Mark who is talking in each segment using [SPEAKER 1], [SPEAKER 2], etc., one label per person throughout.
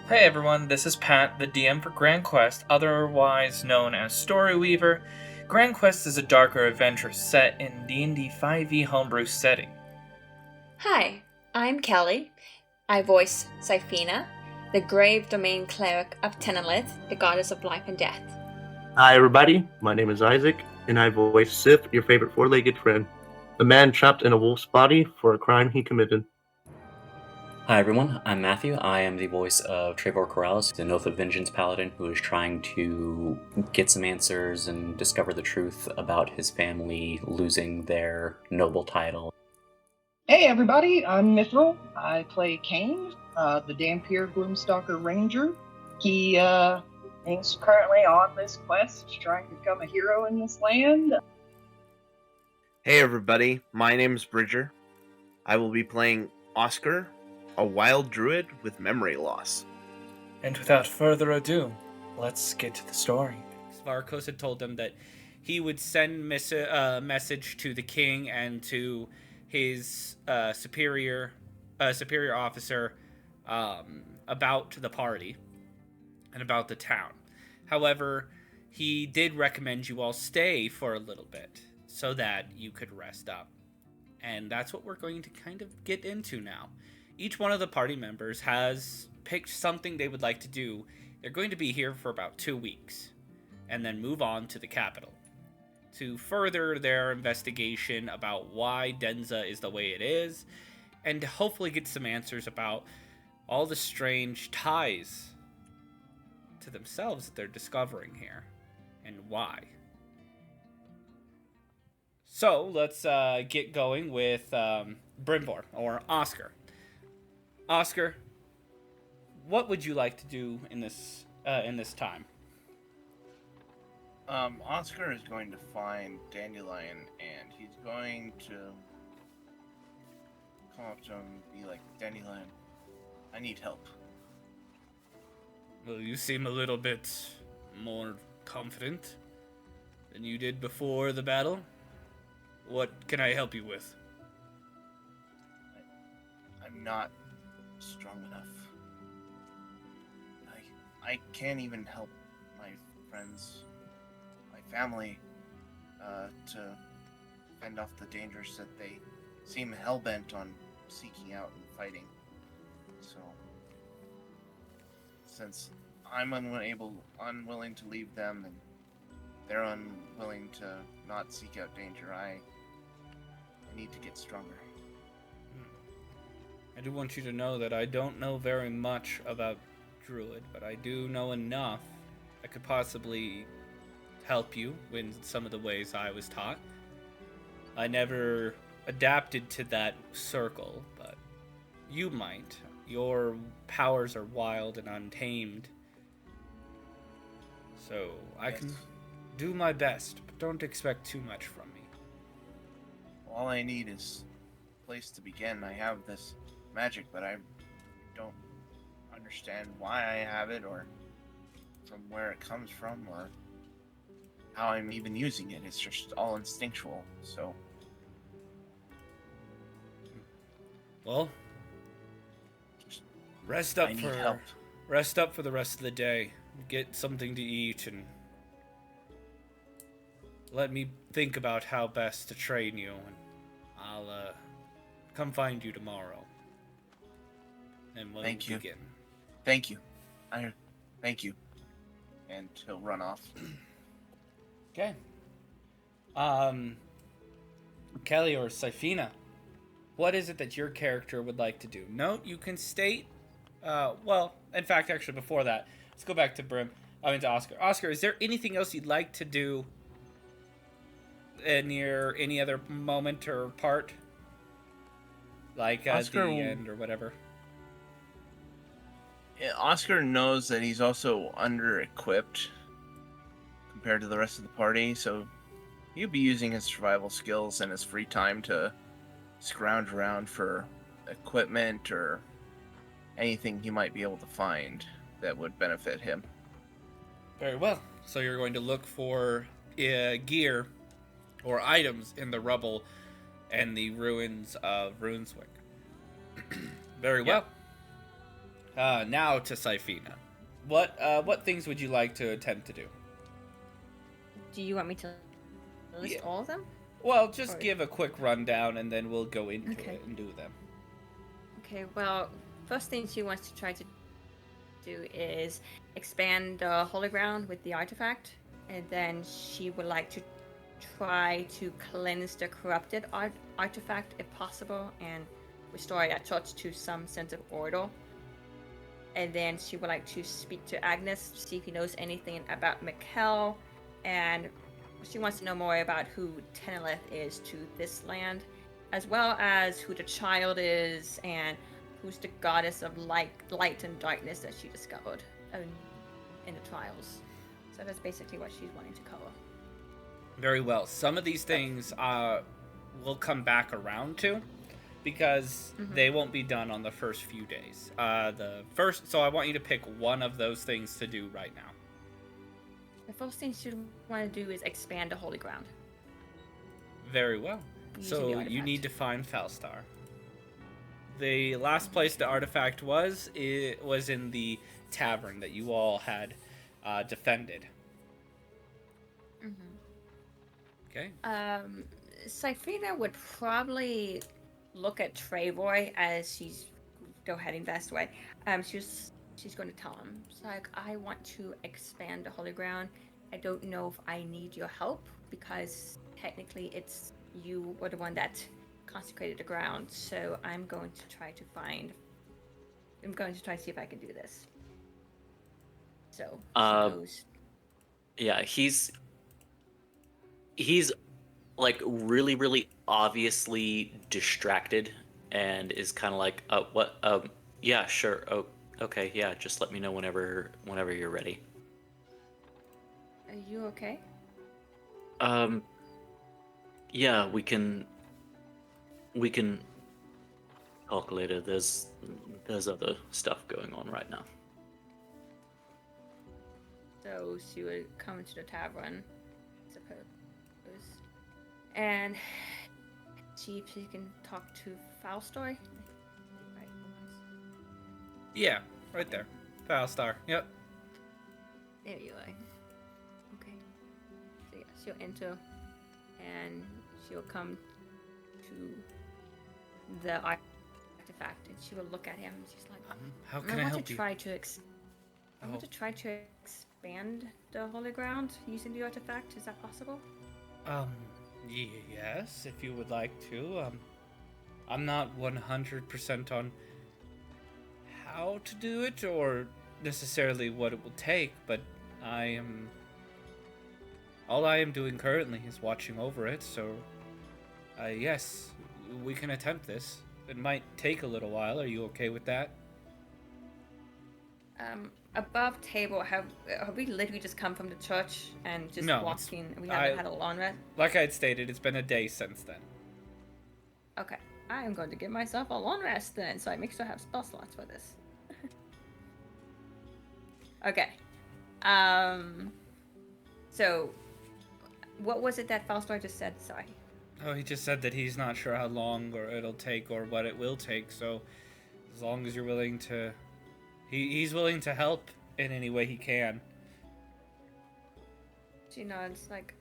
[SPEAKER 1] Hey everyone, this is Pat, the DM for Grand Quest, otherwise known as Story Weaver. Grand Quest is a darker adventure set in D&D 5e homebrew setting.
[SPEAKER 2] Hi, I'm Kelly. I voice Syphina, the grave domain cleric of Tenelith, the goddess of life and death.
[SPEAKER 3] Hi, everybody. My name is Isaac, and I voice Sif, your favorite four-legged friend, a man trapped in a wolf's body for a crime he committed.
[SPEAKER 4] Hi everyone, I'm Matthew. I am the voice of Trevor Corrales, the Oath of Vengeance paladin who is trying to get some answers and discover the truth about his family losing their noble title.
[SPEAKER 5] Hey everybody, I'm Mithril. I play Kane, the Dampier Gloomstalker Ranger. He's currently on this quest trying to become a hero in this land.
[SPEAKER 6] Hey everybody, my name is Bridger. I will be playing Oscar, a wild druid with memory loss.
[SPEAKER 1] And without further ado, let's get to the story.
[SPEAKER 7] Svarkos had told them that he would send a message to the king and to his superior officer about the party and about the town. However, he did recommend you all stay for a little bit so that you could rest up. And that's what we're going to kind of get into now. Each one of the party members has picked something they would like to do. They're going to be here for about 2 weeks and then move on to the capital to further their investigation about why Denza is the way it is, and to hopefully get some answers about all the strange ties to themselves that they're discovering here, and why. So, let's get going with Brimbor, or Oscar. Oscar, what would you like to do in this time?
[SPEAKER 6] Oscar is going to find Dandelion, and he's going to come up to him and be like, Dandelion, I need help.
[SPEAKER 7] Well, you seem a little bit more confident than you did before the battle. What can I help you with?
[SPEAKER 6] I'm not strong enough. I can't even help my friends, my family, to fend off the dangers that they seem hell-bent on seeking out and fighting. So, since I'm unwilling to leave them, and they're unwilling to not seek out danger, I need to get stronger.
[SPEAKER 7] I do want you to know that I don't know very much about Druid, but I do know enough I could possibly help you in some of the ways I was taught. I never adapted to that circle, but you might. Your powers are wild and untamed. So I can do my best, but don't expect too much from me.
[SPEAKER 6] All I need is a place to begin. I have this magic, but I don't understand why I have it, or from where it comes from, or how I'm even using it. It's just all instinctual, so...
[SPEAKER 7] Well, rest up for the rest of the day. Get something to eat and let me think about how best to train you, and I'll come find you tomorrow. And we'll begin.
[SPEAKER 6] Thank you. Thank you. And he'll run off.
[SPEAKER 7] Okay. Kelly or Syphina, what is it that your character would like to do? Note, you can state, in fact, actually, before that, let's go back to to Oscar. Oscar, is there anything else you'd like to do near any other moment or part? Like at the end or whatever?
[SPEAKER 6] Oscar knows that he's also under-equipped compared to the rest of the party, so he'll be using his survival skills and his free time to scrounge around for equipment or anything he might be able to find that would benefit him.
[SPEAKER 7] Very well. So you're going to look for gear or items in the rubble and the ruins of Brunswick. Very well. Now to Syphina. What things would you like to attempt to do?
[SPEAKER 2] Do you want me to list all of them?
[SPEAKER 7] Well, just
[SPEAKER 2] Or-
[SPEAKER 7] give a quick rundown, and then we'll go into
[SPEAKER 2] Okay.
[SPEAKER 7] it and do them.
[SPEAKER 2] Okay, well, first thing she wants to try to do is expand the holy ground with the artifact, and then she would like to try to cleanse the corrupted artifact if possible and restore that church to some sense of order. And then she would like to speak to Agnes to see if he knows anything about Mikkel, and she wants to know more about who Tenelith is to this land, as well as who the child is and who's the goddess of light and darkness that she discovered in the trials. So that's basically what she's wanting to cover.
[SPEAKER 7] Very well. Some of these things we'll come back around to, because they won't be done on the first few days. So I want you to pick one of those things to do right now.
[SPEAKER 2] The first thing she want to do is expand the holy ground.
[SPEAKER 7] Very well.
[SPEAKER 2] Using
[SPEAKER 7] So
[SPEAKER 2] the
[SPEAKER 7] you
[SPEAKER 2] artifact.
[SPEAKER 7] need to find Falstar. The last place the artifact was, it was in the tavern that you all had defended. Okay.
[SPEAKER 2] Syphina would probably look at Travoy as she's still heading that way. She's going to tell him. It's like, I want to expand the holy ground. I don't know if I need your help because technically it's you were the one that consecrated the ground. So I'm going to try to see if I can do this. So she goes.
[SPEAKER 4] Yeah, he's like really, really obviously distracted and is kind of like, what? Yeah, sure. Oh, okay. Yeah, just let me know whenever you're ready.
[SPEAKER 2] Are you okay?
[SPEAKER 4] Yeah, we can talk later. There's other stuff going on right now.
[SPEAKER 2] So she would come into the tavern, I suppose, and see if she can talk to Falstar.
[SPEAKER 7] Yeah, right there. Falstar. Yep.
[SPEAKER 2] There you are. Okay. So yeah, she'll enter, and she'll come to the artifact, and she will look at him. And she's like,
[SPEAKER 7] How can I help you?
[SPEAKER 2] I want to try to expand the holy ground using the artifact. Is that possible?
[SPEAKER 7] Yes, if you would like to. I'm not 100% on how to do it or necessarily what it will take, but all I am doing currently is watching over it, so yes, we can attempt this. It might take a little while. Are you okay with that?
[SPEAKER 2] Above table, have we literally just come from the church and just
[SPEAKER 7] No,
[SPEAKER 2] walking? We haven't had a long rest.
[SPEAKER 7] Like I had stated, it's been a day since then.
[SPEAKER 2] Okay, I am going to give myself a long rest then, so I make sure I have spell slots for this. Okay. So, what was it that Falstar just said? Sorry.
[SPEAKER 7] Oh, he just said that he's not sure how long or it'll take or what it will take, so as long as you're willing to... He's willing to help in any way he can.
[SPEAKER 2] She nods, like,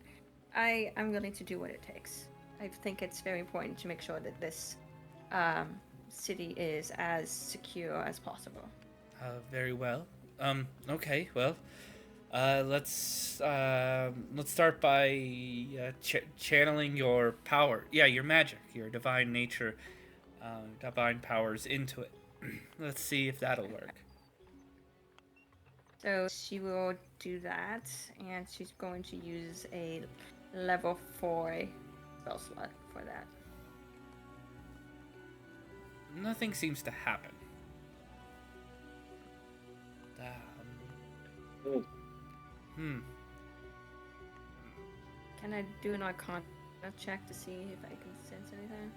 [SPEAKER 2] I'm willing to do what it takes. I think it's very important to make sure that this city is as secure as possible.
[SPEAKER 7] Very well. Okay, well, let's start by channeling your power. Yeah, your magic, your divine nature, divine powers into it. Let's see if that'll work.
[SPEAKER 2] So she will do that, and she's going to use a level 4 spell slot for that.
[SPEAKER 7] Nothing seems to happen.
[SPEAKER 2] Can I do an Arcana check to see if I can sense anything?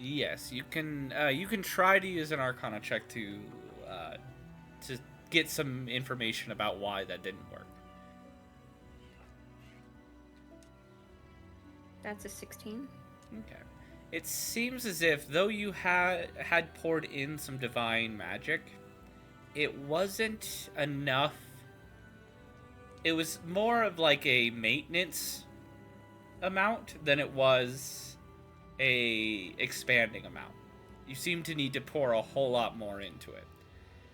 [SPEAKER 7] Yes, you can. You can try to use an Arcana check to get some information about why that didn't work.
[SPEAKER 2] That's a 16.
[SPEAKER 7] Okay. It seems as if, though you had poured in some divine magic, it wasn't enough. It was more of like a maintenance amount than it was a expanding amount. You seem to need to pour a whole lot more into it.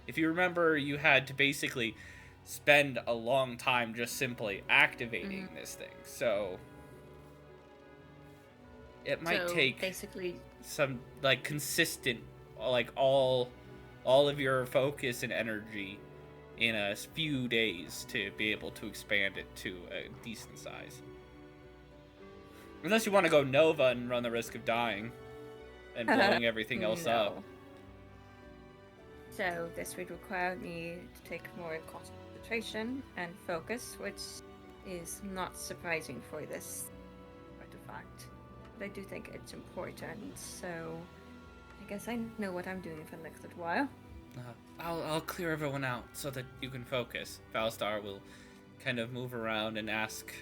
[SPEAKER 7] If you remember, you had to basically spend a long time just simply activating this thing. So it might take
[SPEAKER 2] basically
[SPEAKER 7] some like consistent, like all of your focus and energy in a few days to be able to expand it to a decent size. Unless you want to go Nova and run the risk of dying and blowing everything else up.
[SPEAKER 2] So this would require me to take more concentration and focus, which is not surprising for this artifact. But I do think it's important, so I guess I know what I'm doing for the next little while.
[SPEAKER 7] I'll clear everyone out so that you can focus. Valstar will kind of move around and ask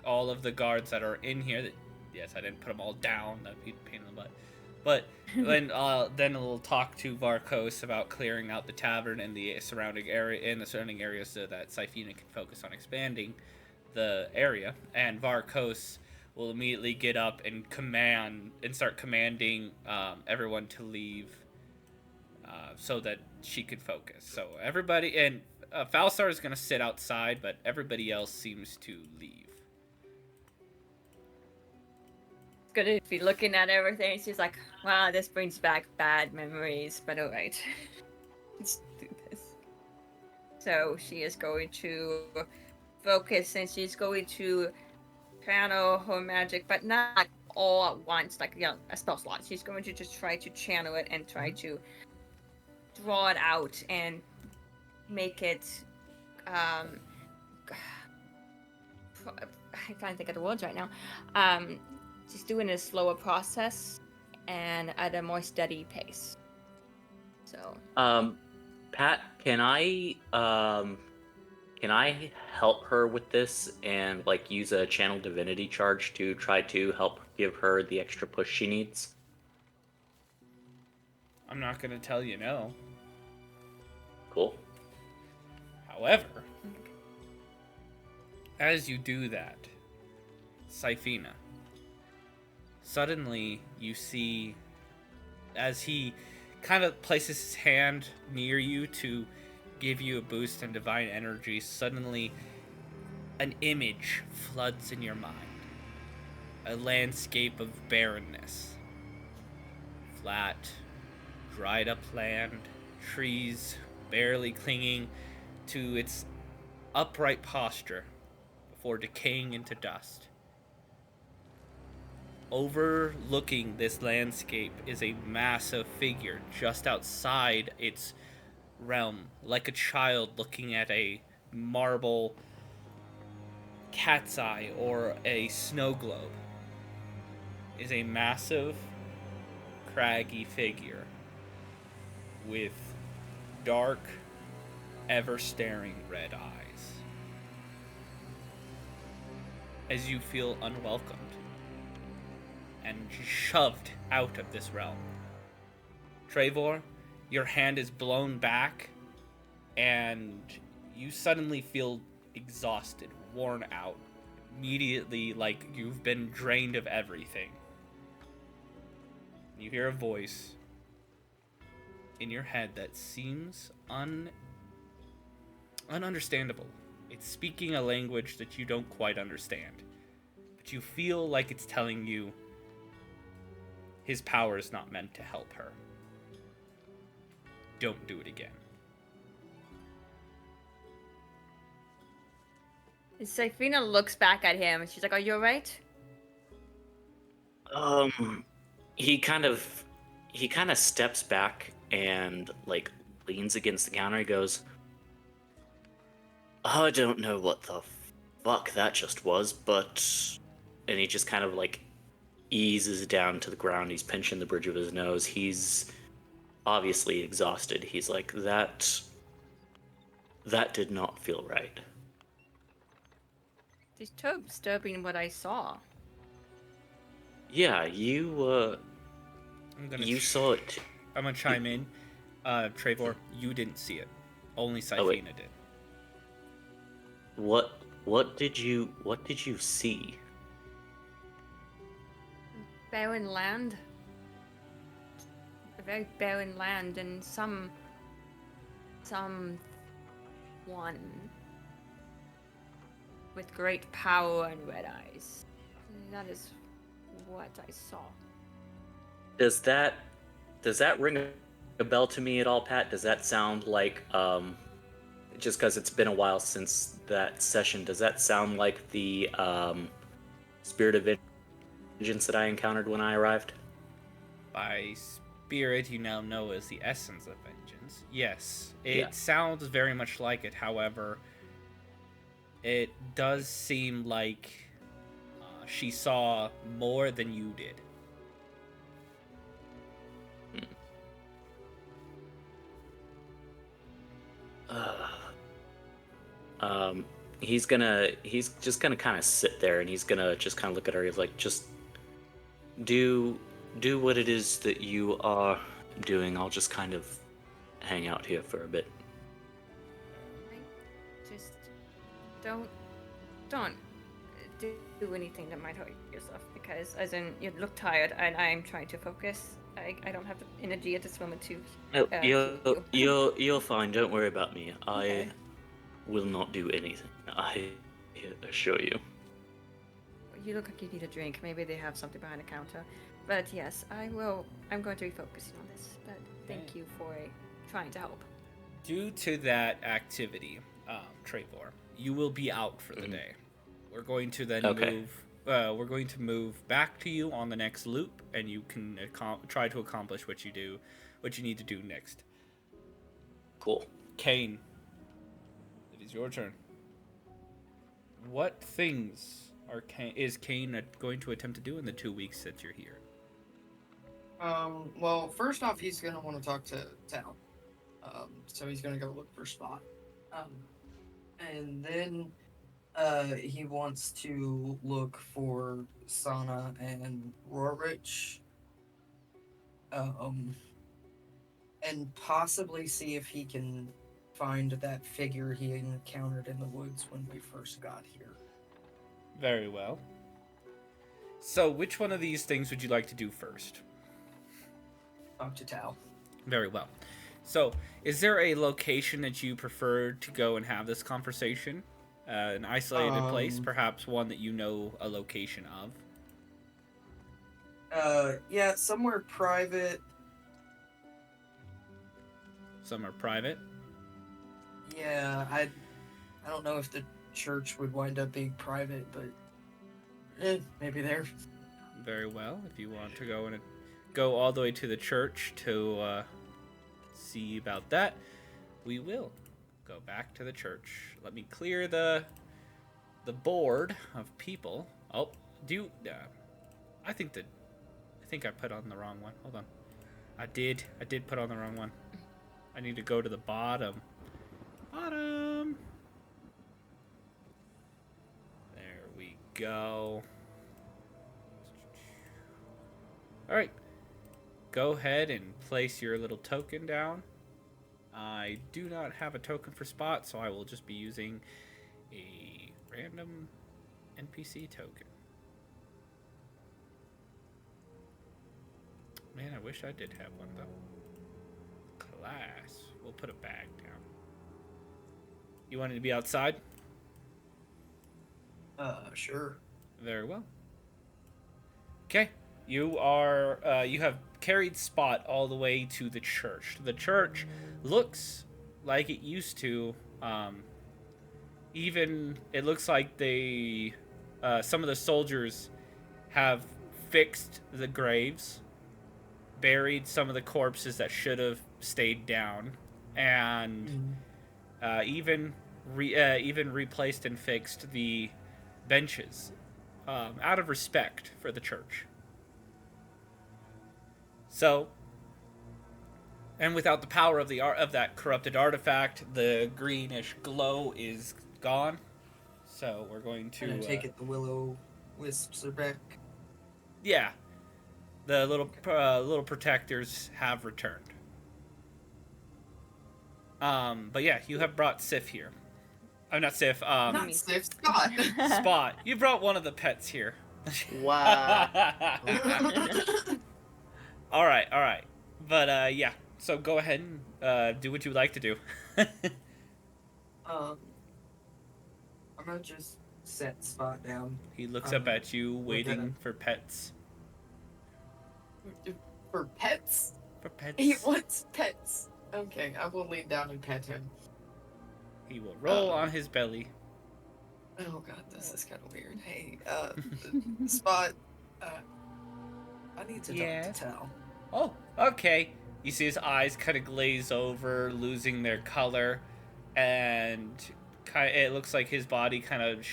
[SPEAKER 7] all of the guards that are in here. Yes, I didn't put them all down. That'd be a pain in the butt. But then we'll talk to Varkos about clearing out the tavern and the surrounding area so that Sifina can focus on expanding the area. And Varkos will immediately get up and start commanding everyone to leave so that she could focus. So everybody, and Falstar is going to sit outside, but everybody else seems to leave.
[SPEAKER 2] Gonna be looking at everything. She's like, wow, this brings back bad memories, but alright. Let's do this. So she is going to focus and she's going to channel her magic, but not all at once, like, a spell slot. She's going to just try to channel it and try to draw it out and make it, I'm trying to think of the words right now. Just doing a slower process and at a more steady pace. So.
[SPEAKER 4] Pat, can I help her with this and like use a channel divinity charge to try to help give her the extra push she needs?
[SPEAKER 7] I'm not gonna tell you no.
[SPEAKER 4] Cool.
[SPEAKER 7] However, as you do that, Sifina, suddenly you see, as he kind of places his hand near you to give you a boost in divine energy, suddenly an image floods in your mind. A landscape of barrenness. Flat, dried up land, trees barely clinging to its upright posture before decaying into dust. Overlooking this landscape is a massive figure just outside its realm, like a child looking at a marble cat's eye or a snow globe. Is a massive, craggy figure with dark, ever-staring red eyes. As you feel unwelcomed and shoved out of this realm. Trevor, your hand is blown back, and you suddenly feel exhausted, worn out, immediately like you've been drained of everything. You hear a voice in your head that seems ununderstandable. It's speaking a language that you don't quite understand, but you feel like it's telling you his power is not meant to help her. Don't do it again.
[SPEAKER 2] Sifina looks back at him and she's like, are you alright?
[SPEAKER 4] He kind of steps back and like leans against the counter. He goes, I don't know what the fuck that just was, but... And he just kind of like eases down to the ground. He's pinching the bridge of his nose. He's obviously exhausted. He's like, that did not feel right.
[SPEAKER 2] It's so disturbing what I saw.
[SPEAKER 4] Yeah, you saw it too.
[SPEAKER 7] I'm gonna chime in. Trevor, you didn't see it. Only
[SPEAKER 4] Oh, wait.
[SPEAKER 7] Syphina did.
[SPEAKER 4] What did you see?
[SPEAKER 2] Barren land. A very barren land, and one with great power and red eyes. That is what I saw.
[SPEAKER 4] Does that ring a bell to me at all, Pat? Does that sound like just because it's been a while since that session, does that sound like the spirit of vengeance that I encountered when I arrived?
[SPEAKER 7] By spirit, you now know as the essence of vengeance. Yes, it
[SPEAKER 4] Yeah.
[SPEAKER 7] sounds very much like it. However, it does seem like she saw more than you did. He's just gonna kind of sit there, and he's gonna just kind of look at her. He's like, just do what it is that you are doing. I'll just kind of hang out here for a bit.
[SPEAKER 2] Just don't do anything that might hurt yourself, because as in you look tired and I'm trying to focus. I don't have the energy at this moment to.
[SPEAKER 4] You're fine. Don't worry about me.
[SPEAKER 2] Okay.
[SPEAKER 4] I will not do anything. I assure you.
[SPEAKER 2] You look like you need a drink. Maybe they have something behind the counter. But yes, I will. I'm going to be focusing on this. But thank you for trying to help.
[SPEAKER 7] Due to that activity, Trevor, you will be out for the day. We're going to then move. We're going to move back to you on the next loop, and you can try to accomplish what you need to do next.
[SPEAKER 4] Cool.
[SPEAKER 7] Kane, it is your turn. What things is Kane going to attempt to do in the 2 weeks that you're here?
[SPEAKER 8] Well, first off, he's gonna want to talk to Tal. So he's gonna go look for Spot. And then he wants to look for Sana and Rorich. And possibly see if he can find that figure he encountered in the woods when we first got here.
[SPEAKER 7] Very well. So, which one of these things would you like to do first?
[SPEAKER 8] Talk to Tal.
[SPEAKER 7] Very well. So, is there a location that you prefer to go and have this conversation? An isolated place, perhaps one that you know a location of?
[SPEAKER 8] Yeah, somewhere private.
[SPEAKER 7] Somewhere private?
[SPEAKER 8] Yeah, I don't know if the church would wind up being private, but maybe there.
[SPEAKER 7] Very well. If you want to go all the way to the church to see about that, we will go back to the church. Let me clear the board of people. Oh, I think I put on the wrong one. Hold on. I did put on the wrong one. I need to go to the bottom. Bottom. There we go. All right. Go ahead and place your little token down. I do not have a token for Spot, so I will just be using a random NPC token. Man, I wish I did have one, though. Class. We'll put a bag down. You wanted to be outside?
[SPEAKER 8] Sure.
[SPEAKER 7] Very well. Okay. You have carried Spot all the way to the church. The church looks like it used to. Even it looks like some of the soldiers have fixed the graves, buried some of the corpses that should have stayed down, and even replaced and fixed the benches out of respect for the church. So, and without the power of that corrupted artifact, the greenish glow is gone. So we're going to
[SPEAKER 8] And I take it the willow wisps are back.
[SPEAKER 7] Yeah, the little protectors have returned. But yeah, you have brought Sif here. I'm not Sif.
[SPEAKER 8] Not Sif, Scott.
[SPEAKER 7] Spot. You brought one of the pets here.
[SPEAKER 3] Wow.
[SPEAKER 7] All right. But yeah. So go ahead and do what you would like to do.
[SPEAKER 8] I'm gonna just set Spot down.
[SPEAKER 7] He looks up at you, waiting for pets.
[SPEAKER 8] For pets?
[SPEAKER 7] For pets.
[SPEAKER 8] He wants pets. Okay, I will lean down and pet him.
[SPEAKER 7] He will roll on his belly.
[SPEAKER 8] Oh god, this is kind of weird. Hey, Spot, I need to talk to Tal.
[SPEAKER 7] Oh, okay. You see his eyes kind of glaze over, losing their color, and it looks like his body kind of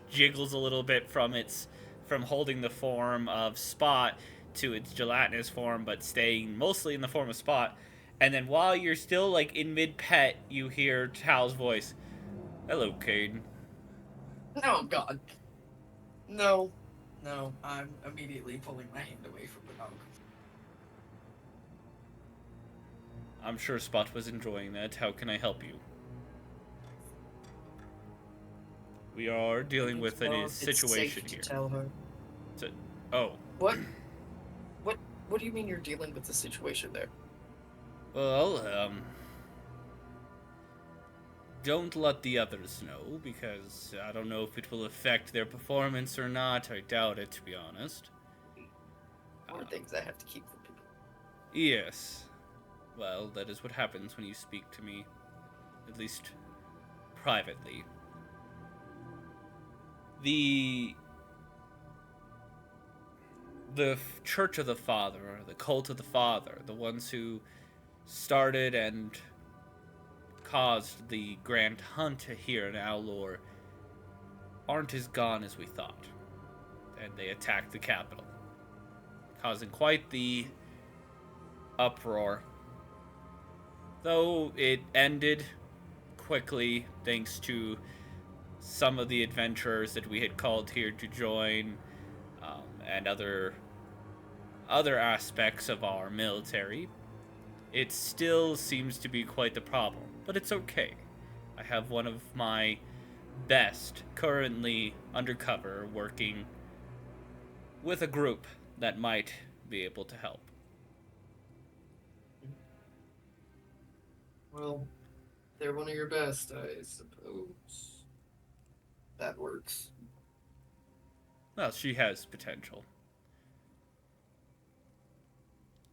[SPEAKER 7] jiggles a little bit from holding the form of Spot to its gelatinous form, but staying mostly in the form of Spot. And then while you're still like in mid-pet, you hear Tal's voice. Hello, Caden.
[SPEAKER 8] Oh god. No, I'm immediately pulling my hand away from the dog.
[SPEAKER 7] I'm sure Spot was enjoying that. How can I help you? We are dealing with a situation here.
[SPEAKER 8] Tell her.
[SPEAKER 7] Oh.
[SPEAKER 8] What do you mean you're dealing with the situation there?
[SPEAKER 7] Well, don't let the others know, because I don't know if it will affect their performance or not. I doubt it, to be honest.
[SPEAKER 8] More things I have to keep from people.
[SPEAKER 7] Yes. Well, that is what happens when you speak to me. At least, privately. The Church of the Father, or the Cult of the Father, the ones who started and caused the grand hunt here in Owlore, aren't as gone as we thought. And they attacked the capital, causing quite the uproar. Though it ended quickly thanks to some of the adventurers that we had called here to join, and other aspects of our military. It still seems to be quite the problem, but it's okay. I have one of my best currently undercover working with a group that might be able to help.
[SPEAKER 8] Well, they're one of your best, I suppose. That works.
[SPEAKER 7] Well, she has potential.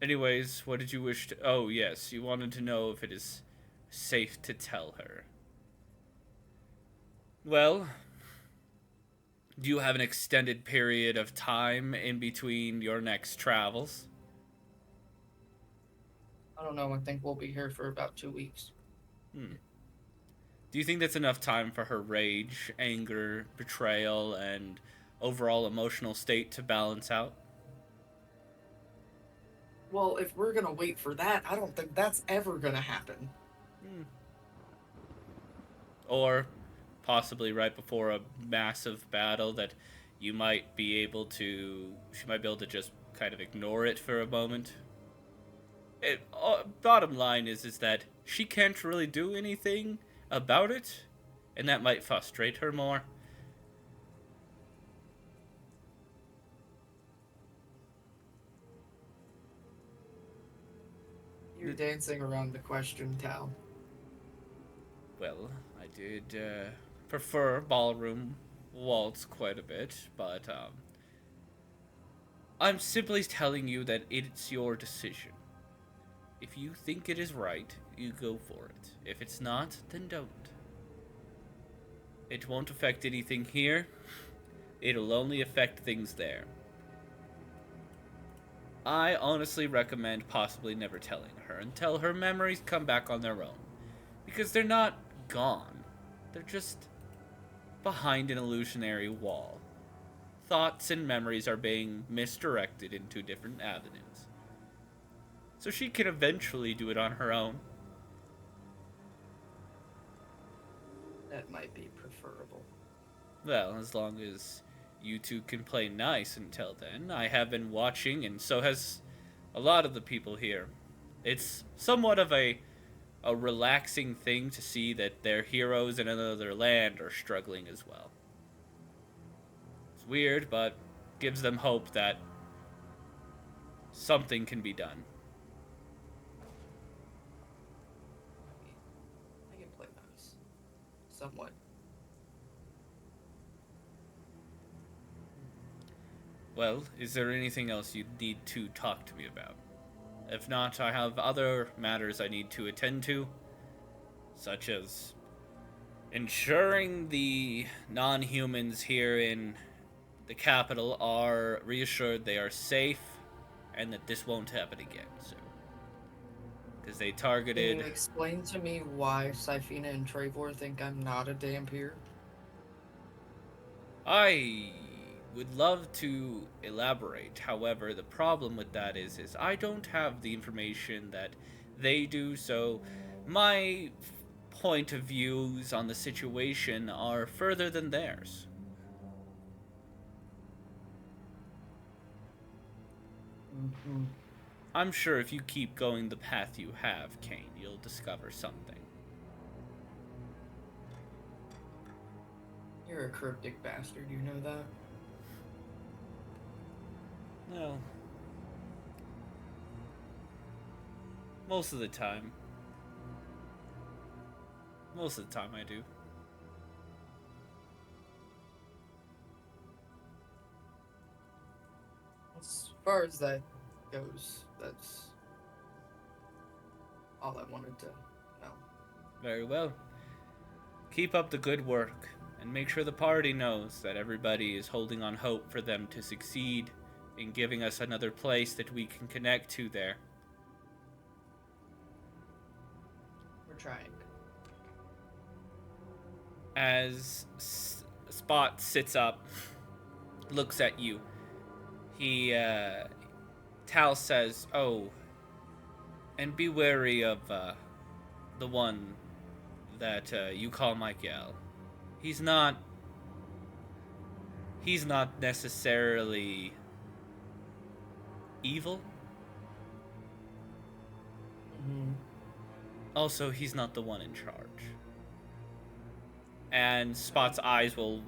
[SPEAKER 7] Anyways, what did you wish to... Oh, yes, you wanted to know if it is safe to tell her. Well, do you have an extended period of time in between your next travels?
[SPEAKER 8] I don't know, I think we'll be here for about 2 weeks.
[SPEAKER 7] Do you think that's enough time for her rage, anger, betrayal, and overall emotional state to balance out?
[SPEAKER 8] Well, if we're gonna wait for that, I don't think that's ever gonna happen.
[SPEAKER 7] Or possibly right before a massive battle that she might be able to just kind of ignore it for a moment. Bottom line is that she can't really do anything about it, and that might frustrate her more.
[SPEAKER 8] You're dancing around the question, Tal.
[SPEAKER 7] Well, I did prefer ballroom waltz quite a bit, but I'm simply telling you that it's your decision. If you think it is right, you go for it. If it's not, then don't. It won't affect anything here. It'll only affect things there. I honestly recommend possibly never telling her until her memories come back on their own. Because they're not gone. They're just behind an illusionary wall. Thoughts and memories are being misdirected into different avenues. So she can eventually do it on her own.
[SPEAKER 8] That might be preferable.
[SPEAKER 7] Well, as long as you two can play nice until then. I have been watching, and so has a lot of the people here. It's somewhat of a a relaxing thing to see that their heroes in another land are struggling as well. It's weird, but gives them hope that something can be done.
[SPEAKER 8] I can play nice. Somewhat.
[SPEAKER 7] Well, is there anything else you need to talk to me about? If not, I have other matters I need to attend to, such as ensuring the non-humans here in the capital are reassured they are safe and that this won't happen again. So, because they
[SPEAKER 8] Can
[SPEAKER 7] targeted.
[SPEAKER 8] you explain to me why Syphina and Trevor think I'm not a dampier?
[SPEAKER 7] I would love to elaborate. However, the problem with that is I don't have the information that they do, so my point of views on the situation are further than theirs.
[SPEAKER 8] Mm-hmm.
[SPEAKER 7] I'm sure if you keep going the path you have, Kane, you'll discover something.
[SPEAKER 8] You're a cryptic bastard, you know that?
[SPEAKER 7] Well, most of the time. Most of the time I do.
[SPEAKER 8] As far as that goes, that's all I wanted to know.
[SPEAKER 7] Very well. Keep up the good work, and make sure the party knows that everybody is holding on hope for them to succeed in giving us another place that we can connect to there.
[SPEAKER 8] We're trying.
[SPEAKER 7] As Spot sits up, looks at you, Tal says, "Oh, and be wary of the one that you call Michael. He's not necessarily evil.
[SPEAKER 8] Mm-hmm.
[SPEAKER 7] Also, he's not the one in charge." And Spot's eyes will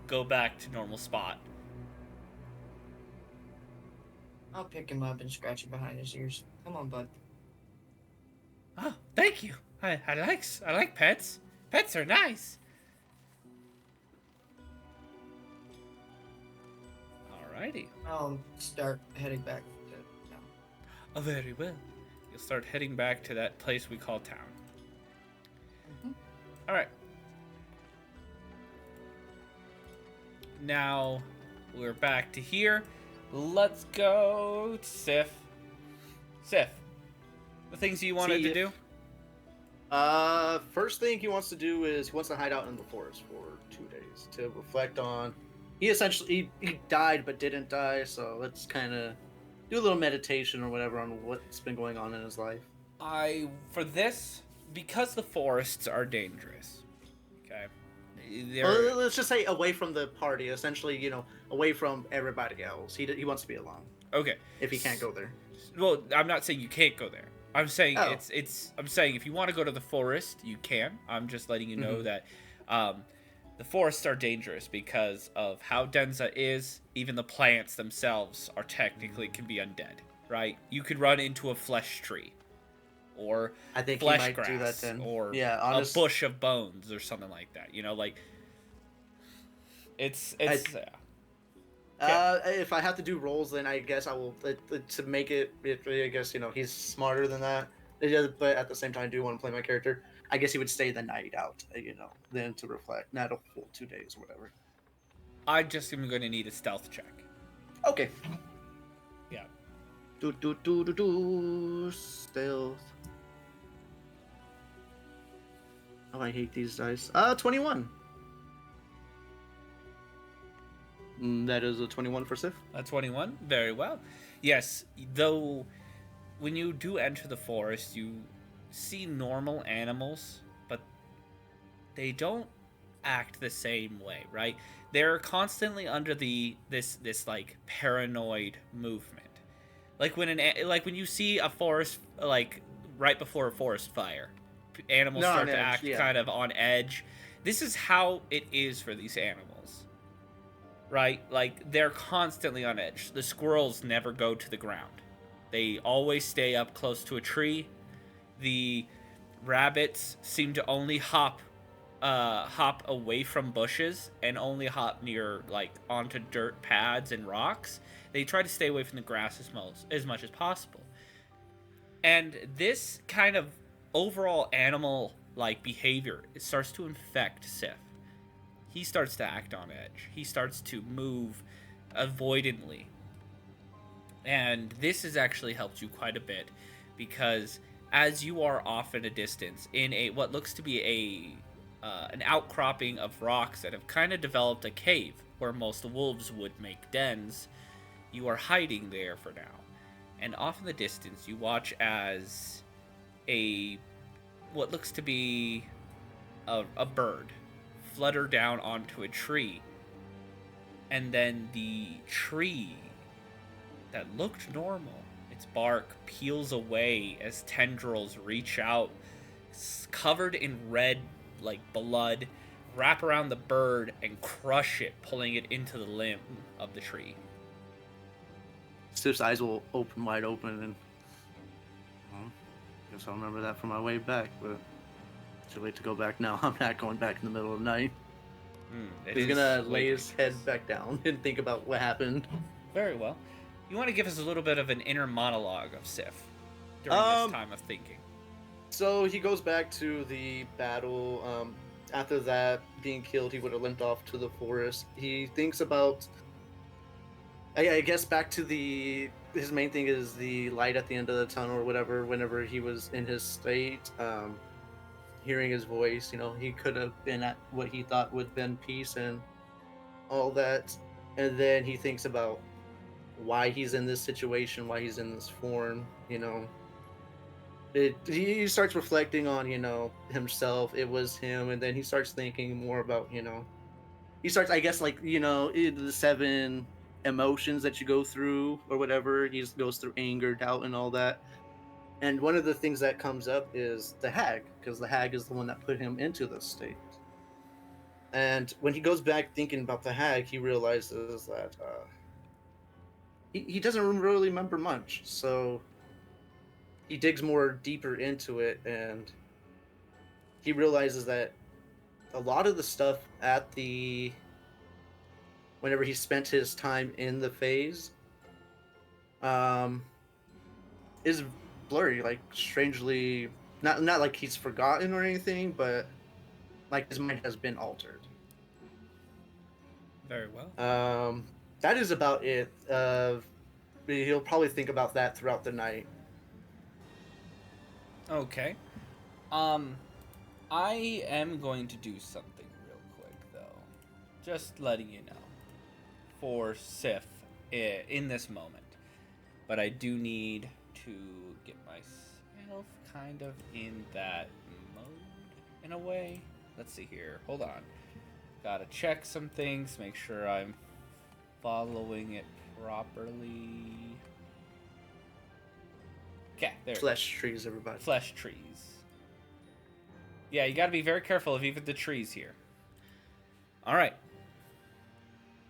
[SPEAKER 7] go back to normal Spot.
[SPEAKER 8] I'll pick him up and scratch him behind his ears. Come on, bud.
[SPEAKER 7] Oh, thank you. I like pets. Pets are nice. Alrighty.
[SPEAKER 8] I'll start heading back to town.
[SPEAKER 7] Oh, very well. You'll start heading back to that place we call town.
[SPEAKER 8] Mm-hmm.
[SPEAKER 7] Alright. Now, we're back to here. Let's go to Sif. Sif, the things you wanted to do?
[SPEAKER 3] First thing he wants to do is he wants to hide out in the forest for 2 days to reflect on. He died but didn't die, so let's kind of do a little meditation or whatever on what's been going on in his life.
[SPEAKER 7] For this, because the forests are dangerous, okay?
[SPEAKER 3] Well, let's just say away from the party, essentially, away from everybody else. He wants to be alone.
[SPEAKER 7] Okay.
[SPEAKER 3] If he can't go there.
[SPEAKER 7] Well, I'm not saying you can't go there. I'm saying
[SPEAKER 3] Oh.
[SPEAKER 7] I'm saying if you want to go to the forest, you can. I'm just letting you know that the forests are dangerous because of how Denza is. Even the plants themselves are technically can be undead, right? You could run into a flesh tree, or
[SPEAKER 3] I think
[SPEAKER 7] flesh
[SPEAKER 3] he might
[SPEAKER 7] grass,
[SPEAKER 3] do that then.
[SPEAKER 7] or
[SPEAKER 3] Yeah,
[SPEAKER 7] a bush of bones, or something like that. It's
[SPEAKER 3] if I have to do rolls, then I guess I will to make it. I guess he's smarter than that. But at the same time, I do want to play my character. I guess he would stay the night out, then to reflect, not a full 2 days or whatever.
[SPEAKER 7] I just am going to need a stealth check.
[SPEAKER 3] Okay.
[SPEAKER 7] Yeah.
[SPEAKER 3] Stealth. Oh, I hate these dice. 21. That is a 21 for Sif.
[SPEAKER 7] A 21? Very well. Yes, though when you do enter the forest, you see normal animals, but they don't act the same way, right? They're constantly under this like paranoid movement. Like when you see a forest, like right before a forest fire, animals
[SPEAKER 3] No,
[SPEAKER 7] start
[SPEAKER 3] on
[SPEAKER 7] to
[SPEAKER 3] edge,
[SPEAKER 7] act
[SPEAKER 3] yeah.
[SPEAKER 7] kind of on edge. This is how it is for these animals, right? Like, they're constantly on edge. The squirrels never go to the ground. They always stay up close to a tree. The rabbits seem to only hop away from bushes and only hop near, like, onto dirt pads and rocks. They try to stay away from the grass as much as possible. And this kind of overall animal like behavior, it starts to infect Sif. He starts to act on edge. He starts to move avoidantly. And this has actually helped you quite a bit, because as you are off at a distance in a what looks to be an outcropping of rocks that have kind of developed a cave where most wolves would make dens, you are hiding there for now. And off in the distance, you watch as what looks to be a bird flutter down onto a tree. And then the tree that looked normal, its bark peels away as tendrils reach out, covered in red, like blood, wrap around the bird and crush it, pulling it into the limb of the tree.
[SPEAKER 3] Sif's eyes will open wide open, and guess I'll remember that from my way back. But too late to go back now. I'm not going back in the middle of the night. He's gonna lay his head back down and think about what happened.
[SPEAKER 7] Very well. You want to give us a little bit of an inner monologue of Sif during this time of thinking.
[SPEAKER 3] So he goes back to the battle. After that being killed, he would have limped off to the forest. He thinks about, I guess, back to his main thing is the light at the end of the tunnel or whatever. Whenever he was in his state, hearing his voice, he could have been at what he thought would have been peace and all that. And then he thinks about why he's in this situation, why he's in this form, he starts reflecting on, himself. It was him. And then he starts thinking more about, he starts, I guess, like, the 7 emotions that you go through or whatever. He just goes through anger, doubt, and all that. And one of the things that comes up is the hag, because the hag is the one that put him into this state. And when he goes back thinking about the hag, he realizes that he doesn't really remember much. So he digs more deeper into it, and he realizes that a lot of the stuff whenever he spent his time in the phase, is blurry, like strangely, not like he's forgotten or anything, but like his mind has been altered.
[SPEAKER 7] Very well.
[SPEAKER 3] That is about it. He'll probably think about that throughout the night.
[SPEAKER 7] Okay. I am going to do something real quick, though. Just letting you know. For Sif, in this moment. But I do need to get myself kind of in that mode, in a way. Let's see here. Hold on. Gotta check some things, make sure I'm following it properly. Okay, there.
[SPEAKER 3] Flesh trees, everybody.
[SPEAKER 7] Flesh trees. Yeah, you gotta be very careful of even the trees here. Alright.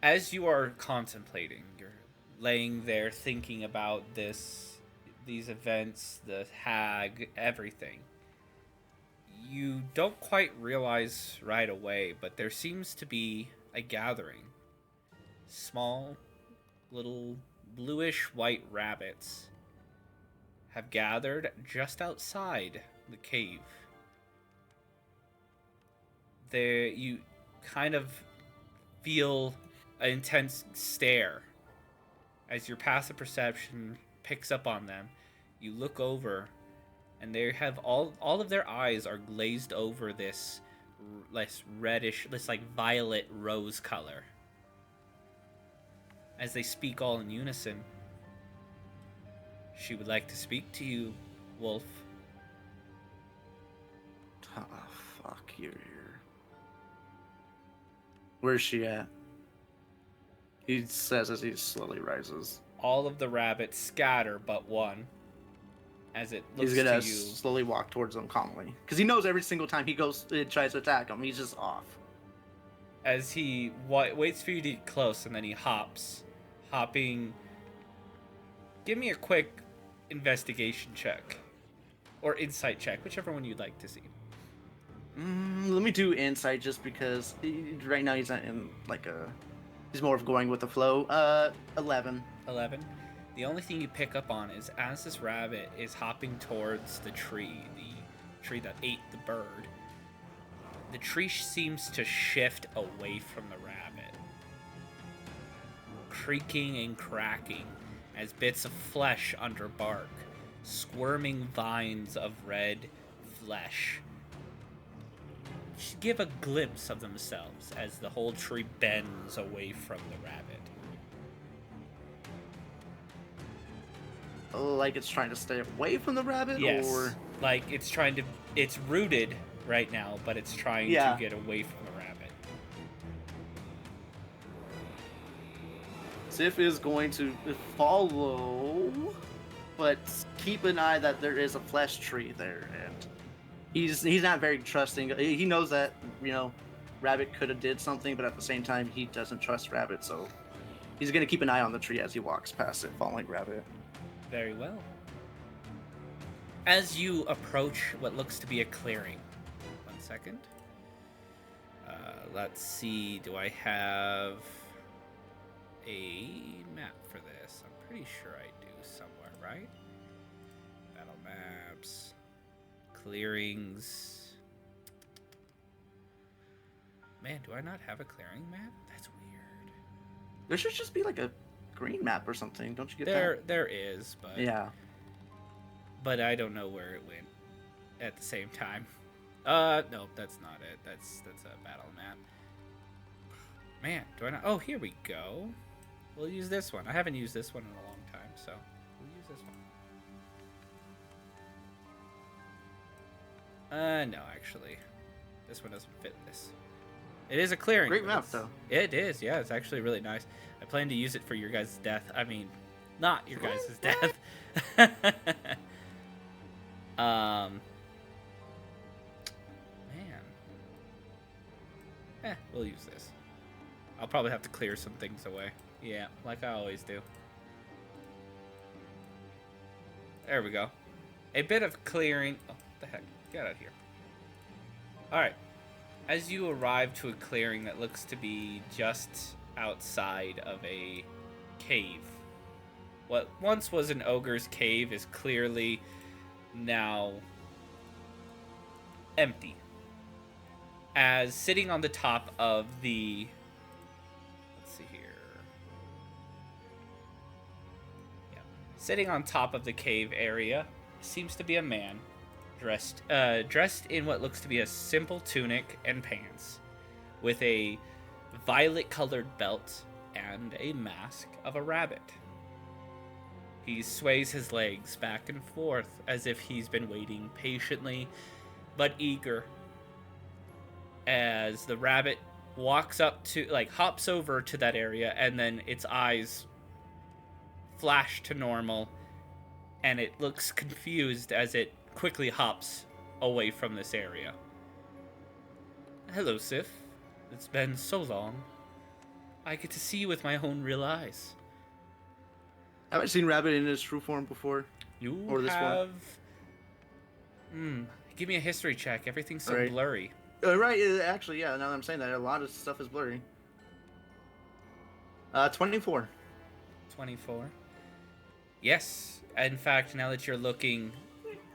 [SPEAKER 7] As you are contemplating, you're laying there thinking about these events, the hag, everything. You don't quite realize right away, but there seems to be a gathering. Small, little bluish white rabbits have gathered just outside the cave. You kind of feel an intense stare as your passive perception picks up on them. You look over, and they have all of their eyes are glazed over this less reddish, this like violet rose color. As they speak all in unison, she would like to speak to you, Wolf.
[SPEAKER 3] Oh, fuck, you're here. Where's she at? He says as he slowly rises.
[SPEAKER 7] All of the rabbits scatter but one. as it looks
[SPEAKER 3] He's gonna
[SPEAKER 7] to you.
[SPEAKER 3] slowly walk towards them calmly, because he knows every single time he tries to attack him, he's just off.
[SPEAKER 7] As he waits for you to get close, and then he hopping. Give me a quick investigation check, or insight check, whichever one you'd like to see.
[SPEAKER 3] Let me do insight, just because right now he's not in he's more of going with the flow. 11.
[SPEAKER 7] 11. The only thing you pick up on is as this rabbit is hopping towards the tree that ate the bird, the tree seems to shift away from the rabbit, creaking and cracking as bits of flesh under bark, squirming vines of red flesh give a glimpse of themselves as the whole tree bends away from the rabbit.
[SPEAKER 3] Like it's trying to stay away from the rabbit?
[SPEAKER 7] Yes.
[SPEAKER 3] Or...
[SPEAKER 7] Like it's rooted right now, but it's trying to get away from the rabbit.
[SPEAKER 3] Sif is going to follow, but keep an eye that there is a flesh tree there, and he's not very trusting. He knows that, Rabbit could have did something, but at the same time, he doesn't trust Rabbit, so he's going to keep an eye on the tree as he walks past it, following Rabbit.
[SPEAKER 7] Very well. As you approach what looks to be a clearing. 1 second. Let's see. Do I have a map for this? I'm pretty sure I do somewhere, right? Battle maps. Clearings. Man, do I not have a clearing map? That's weird.
[SPEAKER 3] There should just be like a green map or something. Don't you get that?
[SPEAKER 7] There is, but
[SPEAKER 3] yeah.
[SPEAKER 7] But I don't know where it went at the same time. No, that's not it. That's a battle map. Man, do I not? Oh, here we go. We'll use this one. I haven't used this one in a long time, so we'll use this one. No, actually, this one doesn't fit this. It is a clearing.
[SPEAKER 3] Great map, though.
[SPEAKER 7] It is, yeah. It's actually really nice. I plan to use it for your guys' death. I mean, not your guys' death. Man. We'll use this. I'll probably have to clear some things away. Yeah, like I always do. There we go. A bit of clearing. Oh, what the heck? Get out of here. Alright. As you arrive to a clearing that looks to be just outside of a cave. What once was an ogre's cave is clearly now empty. As sitting on the top of the... Let's see here. Yeah. Sitting on top of the cave area seems to be a man dressed in what looks to be a simple tunic and pants with a violet-colored belt and a mask of a rabbit. He sways his legs back and forth as if he's been waiting patiently but eager as the rabbit walks up to, hops over to that area, and then its eyes flash to normal and it looks confused as it quickly hops away from this area. Hello, Sif. It's been so long. I get to see you with my own real eyes.
[SPEAKER 3] I haven't seen Rabbit in his true form before.
[SPEAKER 7] You
[SPEAKER 3] or this
[SPEAKER 7] have... Give me a history check. Everything's so blurry.
[SPEAKER 3] Right, actually, yeah, now that I'm saying that, a lot of stuff is blurry. 24.
[SPEAKER 7] 24. Yes. In fact, now that you're looking,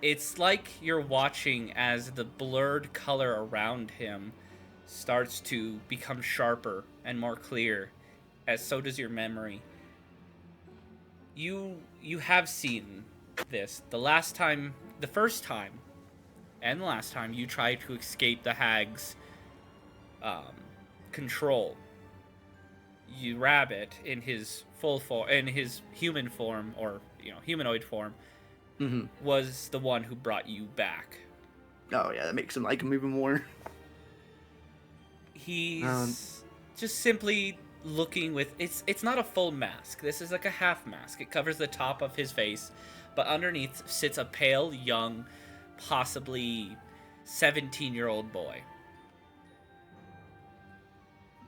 [SPEAKER 7] it's like you're watching as the blurred color around him starts to become sharper and more clear, as so does your memory. You have seen this. The first time, and the last time you tried to escape the hag's control. You Rabbit in his full form, in his human form, or humanoid form, was the one who brought you back.
[SPEAKER 3] Oh yeah, that makes him like him even more.
[SPEAKER 7] He's just simply looking with it's not a full mask. This is like a half mask. It covers the top of his face, but underneath sits a pale, young, possibly 17-year-old boy.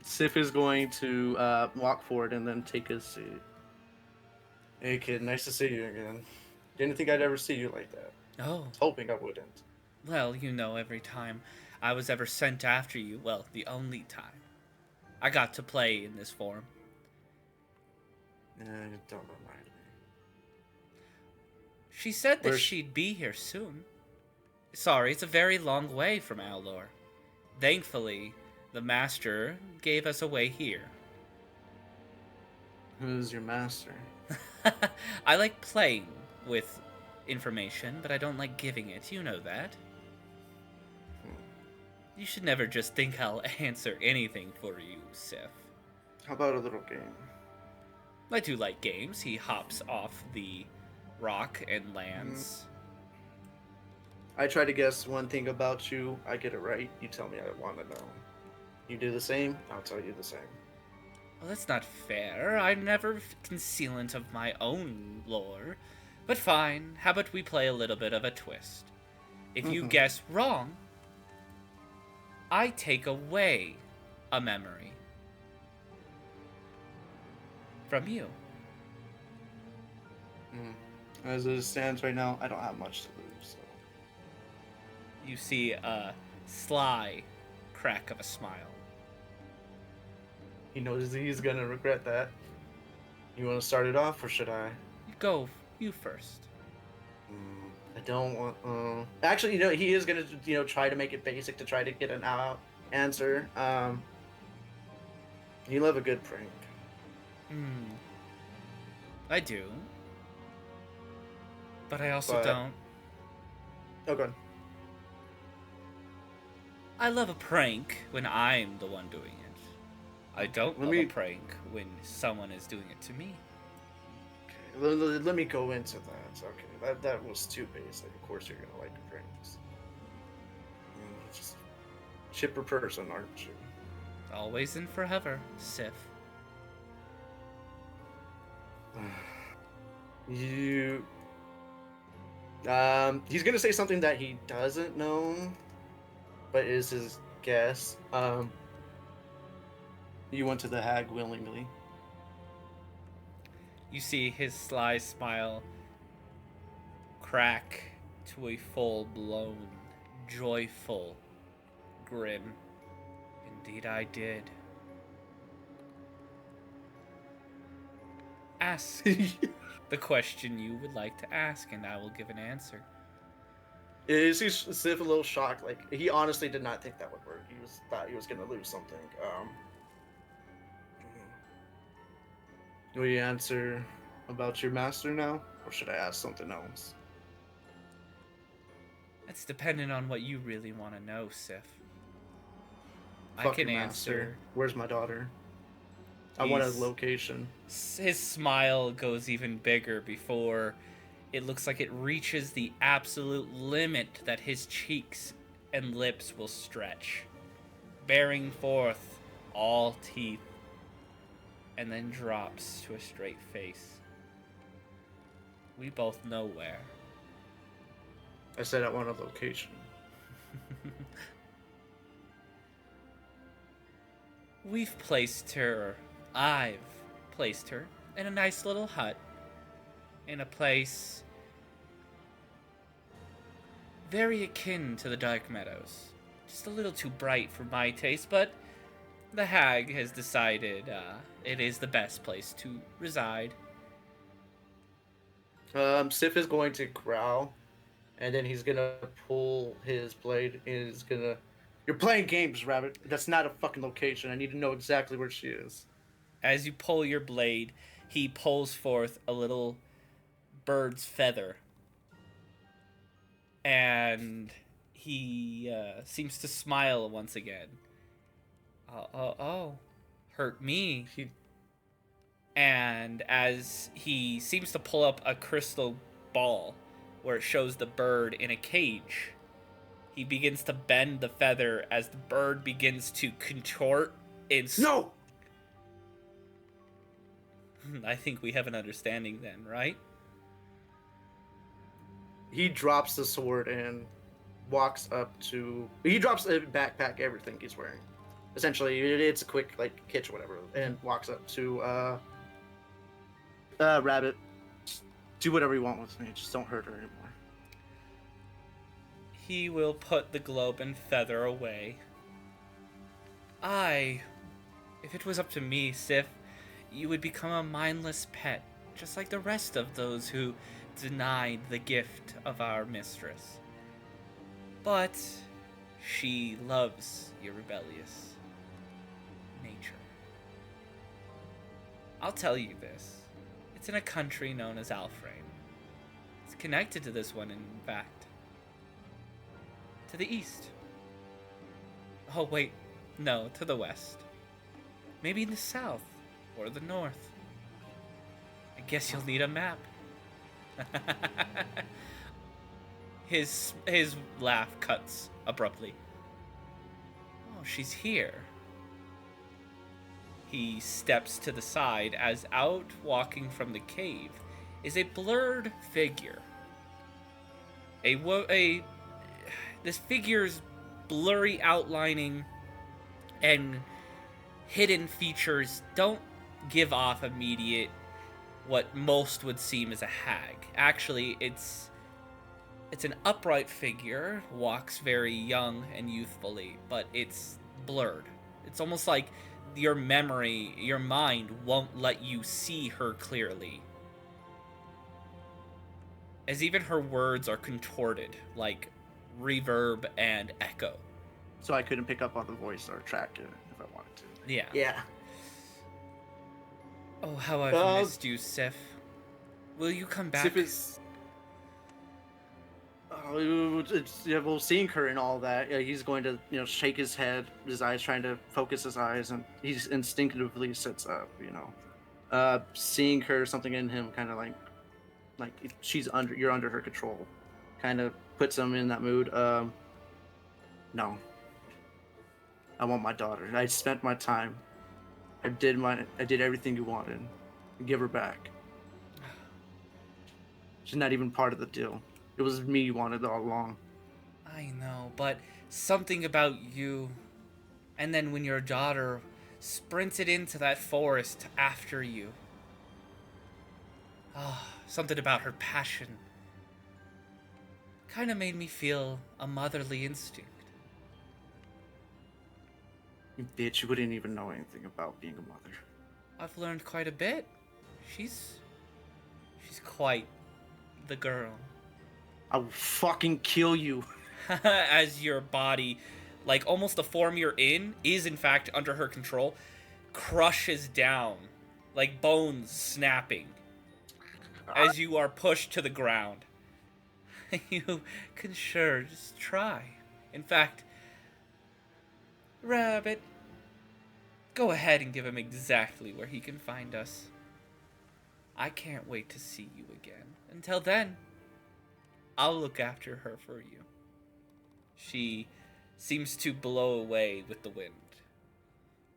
[SPEAKER 3] Sif is going to walk forward and then take his seat. Hey kid, nice to see you again. Didn't think I'd ever see you like that.
[SPEAKER 7] Oh,
[SPEAKER 3] Was hoping I wouldn't.
[SPEAKER 7] well, you know, every time I was ever sent after you, well, the only time, I got to play in this form.
[SPEAKER 3] Don't remind me.
[SPEAKER 7] She said that
[SPEAKER 3] Where's-
[SPEAKER 7] she'd be here soon. Sorry, it's a very long way from Alor. Thankfully, the master gave us a way here.
[SPEAKER 3] Who's your master?
[SPEAKER 7] I like playing with information, but I don't like giving it. You know that. You should never just think I'll answer anything for you, Sif.
[SPEAKER 3] How about a little game?
[SPEAKER 7] I do like games. He hops off the rock and lands.
[SPEAKER 3] I try to guess one thing about you. I get it right. You tell me I want to know. You do the same. I'll tell you the same.
[SPEAKER 7] Well, that's not fair. I'm never concealant of my own lore. But fine, how about we play a little bit of a twist? If you guess wrong, I take away a memory from you.
[SPEAKER 3] As it stands right now, I don't have much to lose. So.
[SPEAKER 7] You see a sly crack of a smile.
[SPEAKER 3] He knows he's gonna regret that. You want to start it off, or should I?
[SPEAKER 7] Go, you first.
[SPEAKER 3] I don't want. Actually, he is gonna, try to make it basic to try to get an answer. You love a good prank.
[SPEAKER 7] I do. But I also
[SPEAKER 3] But-
[SPEAKER 7] don't.
[SPEAKER 3] Oh, good.
[SPEAKER 7] I love a prank when I'm the one doing it. I don't love a prank when someone is doing it to me.
[SPEAKER 3] Okay, let me go into that. Okay, that was too basic. Of course, you're gonna like the pranks. Just chipper person, aren't you?
[SPEAKER 7] Always and forever, Sif.
[SPEAKER 3] You. He's gonna say something that he doesn't know, but is his guess. You went to the hag willingly.
[SPEAKER 7] You see his sly smile crack to a full-blown, joyful grin. Indeed I did. Ask the question you would like to ask, and I will give an answer.
[SPEAKER 3] Is he Sif a little shocked? Like, he honestly did not think that would work. Thought he was gonna lose something. Will you answer about your master now, or should I ask something else?
[SPEAKER 7] It's dependent on what you really want to know, Sif. I
[SPEAKER 3] Fuck
[SPEAKER 7] can
[SPEAKER 3] your
[SPEAKER 7] answer.
[SPEAKER 3] master. Where's my daughter? I want a
[SPEAKER 7] He's-
[SPEAKER 3] location.
[SPEAKER 7] His smile goes even bigger before it looks like it reaches the absolute limit that his cheeks and lips will stretch, bearing forth all teeth, and then drops to a straight face. We both know where.
[SPEAKER 3] I said I want a location.
[SPEAKER 7] We've placed her, I've placed her, in a nice little hut, in a place very akin to the Dark Meadows. Just a little too bright for my taste, but the hag has decided it is the best place to reside.
[SPEAKER 3] Sif is going to growl, and then he's gonna pull his blade, and he's gonna... You're playing games, Rabbit. That's not a fucking location. I need to know exactly where she is.
[SPEAKER 7] As you pull your blade, he pulls forth a little bird's feather. And he seems to smile once again. Oh, hurt me. And as he seems to pull up a crystal ball where it shows the bird in a cage, he begins to bend the feather as the bird begins to contort in...
[SPEAKER 3] No!
[SPEAKER 7] I think we have an understanding then, right?
[SPEAKER 3] He drops the sword and walks up to. He drops a backpack, everything he's wearing. Essentially, it's a quick like kitch or whatever, and walks up to Rabbit. Do whatever you want with me. Just don't hurt her anymore.
[SPEAKER 7] He will put the globe and feather away. If it was up to me, Sif, you would become a mindless pet, just like the rest of those who denied the gift of our mistress. But she loves your rebellious nature. I'll tell you this. It's in a country known as Alfrain. It's connected to this one, in fact. To the east. Oh, wait. No, to the west. Maybe the south or the north. I guess you'll need a map. His laugh cuts abruptly. Oh, she's here. He steps to the side as out walking from the cave is a blurred figure. This figure's blurry outlining and hidden features don't give off immediate what most would seem as a hag. Actually, it's an upright figure, walks very young and youthfully, but it's blurred. It's almost like your mind won't let you see her clearly. As even her words are contorted, like reverb and echo.
[SPEAKER 3] So I couldn't pick up on the voice or track it if I wanted to.
[SPEAKER 7] Yeah.
[SPEAKER 3] Yeah.
[SPEAKER 7] Oh, how I've missed you, Sif. Will you come back?
[SPEAKER 3] Sif is... well, seeing her and all that, he's going to, shake his head, his eyes, trying to focus his eyes, and he instinctively sits up, seeing her, something in him, kind of like you're under her control, kind of puts him in that mood. No, I want my daughter. I spent my time. I did everything you wanted. Give her back. She's not even part of the deal. It was me you wanted all along.
[SPEAKER 7] I know, but something about you, and then when your daughter sprinted into that forest after you. Something about her passion kind of made me feel a motherly instinct.
[SPEAKER 3] You bitch, you wouldn't even know anything about being a mother.
[SPEAKER 7] I've learned quite a bit. She's quite the girl.
[SPEAKER 3] I will fucking kill you.
[SPEAKER 7] As your body, like almost the form you're in, is in fact under her control, crushes down, like bones snapping, as you are pushed to the ground. You can sure just try. In fact, Rabbit, go ahead and give him exactly where he can find us. I can't wait to see you again. Until then, I'll look after her for you. She seems to blow away with the wind.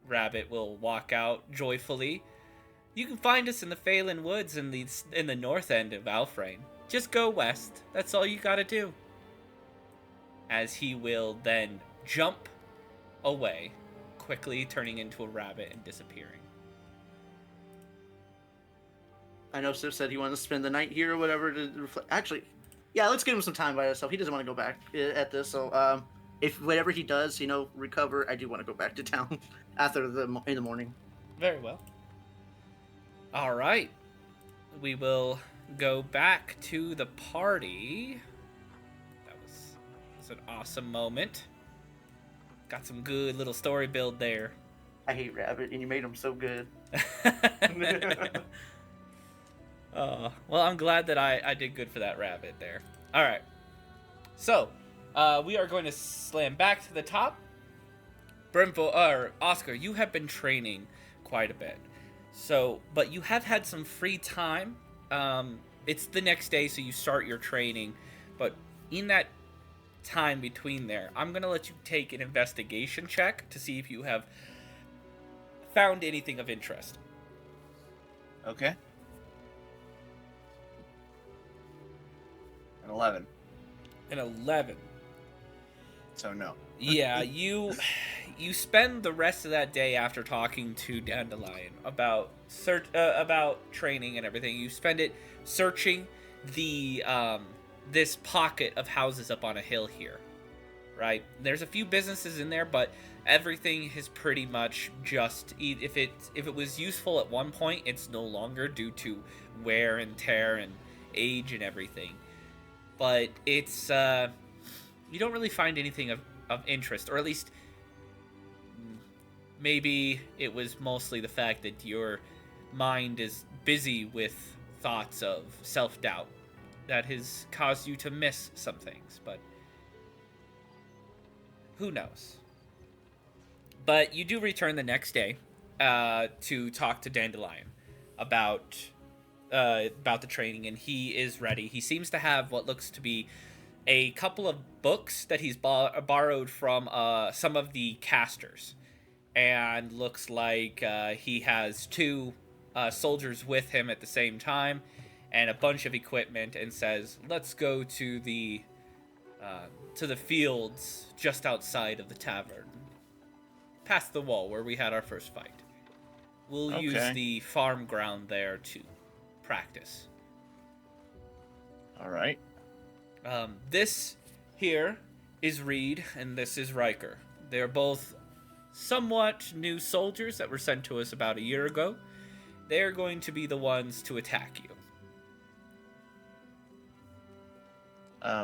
[SPEAKER 7] Rabbit will walk out joyfully. You can find us in the Phelan Woods in the north end of Alfrain. Just go west. That's all you gotta do. As he will then jump away, quickly turning into a rabbit and disappearing.
[SPEAKER 3] I know Sif said he wanted to spend the night here or whatever to reflect. Actually, yeah, let's give him some time by himself. He doesn't want to go back at this, so if whatever he does, recover, I do want to go back to town after in the morning.
[SPEAKER 7] Very well. All right, we will go back to the party. That was an awesome moment. Got some good little story build there.
[SPEAKER 3] I hate Rabbit, and you made him so good.
[SPEAKER 7] Well, I'm glad that I did good for that rabbit there. All right. So, we are going to slam back to the top. Oscar, you have been training quite a bit. So, but you have had some free time. It's the next day, so you start your training. But in that time between there, I'm going to let you take an investigation check to see if you have found anything of interest.
[SPEAKER 6] Okay. An 11.
[SPEAKER 7] An 11.
[SPEAKER 6] So no.
[SPEAKER 7] Yeah, you spend the rest of that day after talking to Dandelion about about training and everything. You spend it searching the this pocket of houses up on a hill here. Right? There's a few businesses in there, but everything is pretty much just if it was useful at one point, it's no longer due to wear and tear and age and everything. But it's you don't really find anything of interest, or at least maybe it was mostly the fact that your mind is busy with thoughts of self-doubt that has caused you to miss some things, but who knows? But you do return the next day to talk to Dandelion about the training, and he is ready. He seems to have what looks to be a couple of books that he's borrowed from some of the casters, and looks like he has two soldiers with him at the same time, and a bunch of equipment, and says, "Let's go to the fields just outside of the tavern, past the wall where we had our first fight. We'll use the farm ground there to practice."
[SPEAKER 6] All right.
[SPEAKER 7] This here is Reed, and this is Riker. They're both somewhat new soldiers that were sent to us about a year ago. They're going to be the ones to attack you.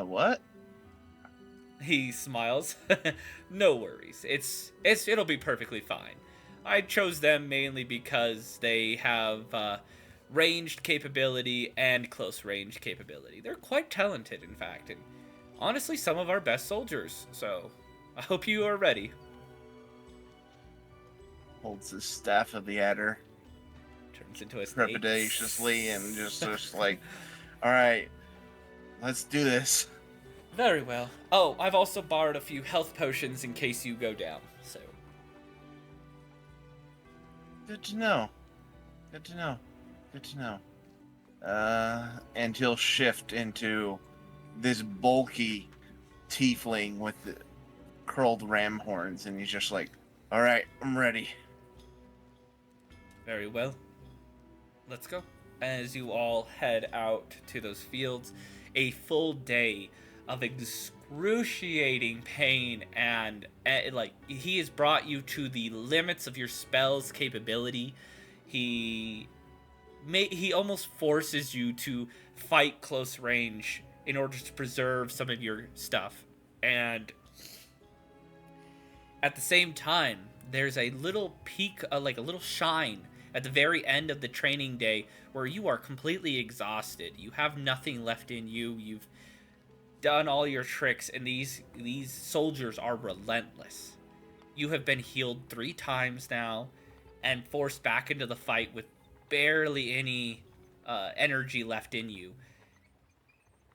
[SPEAKER 6] What?
[SPEAKER 7] He smiles. No worries. It'll be perfectly fine. I chose them mainly because they have ranged capability and close range capability. They're quite talented, in fact, and honestly some of our best soldiers. So I hope you are ready.
[SPEAKER 6] Holds the staff of the adder
[SPEAKER 7] Turns into a snake.
[SPEAKER 6] trepidatiously and just like, all right, let's do this.
[SPEAKER 7] Very well. Oh, I've also borrowed a few health potions in case you go down, so.
[SPEAKER 6] Good to know. Good to know. Good to know. And he'll shift into this bulky tiefling with the curled ram horns, and he's just like, all right, I'm ready.
[SPEAKER 7] Very well. Let's go. As you all head out to those fields, a full day of excruciating pain, and like he has brought you to the limits of your spell's capability. He almost forces you to fight close range in order to preserve some of your stuff, and at the same time there's a little peak, like a little shine at the very end of the training day where you are completely exhausted. You have nothing left in you. You've done all your tricks, and these soldiers are relentless. You have been healed 3 times now and forced back into the fight with barely any energy left in you,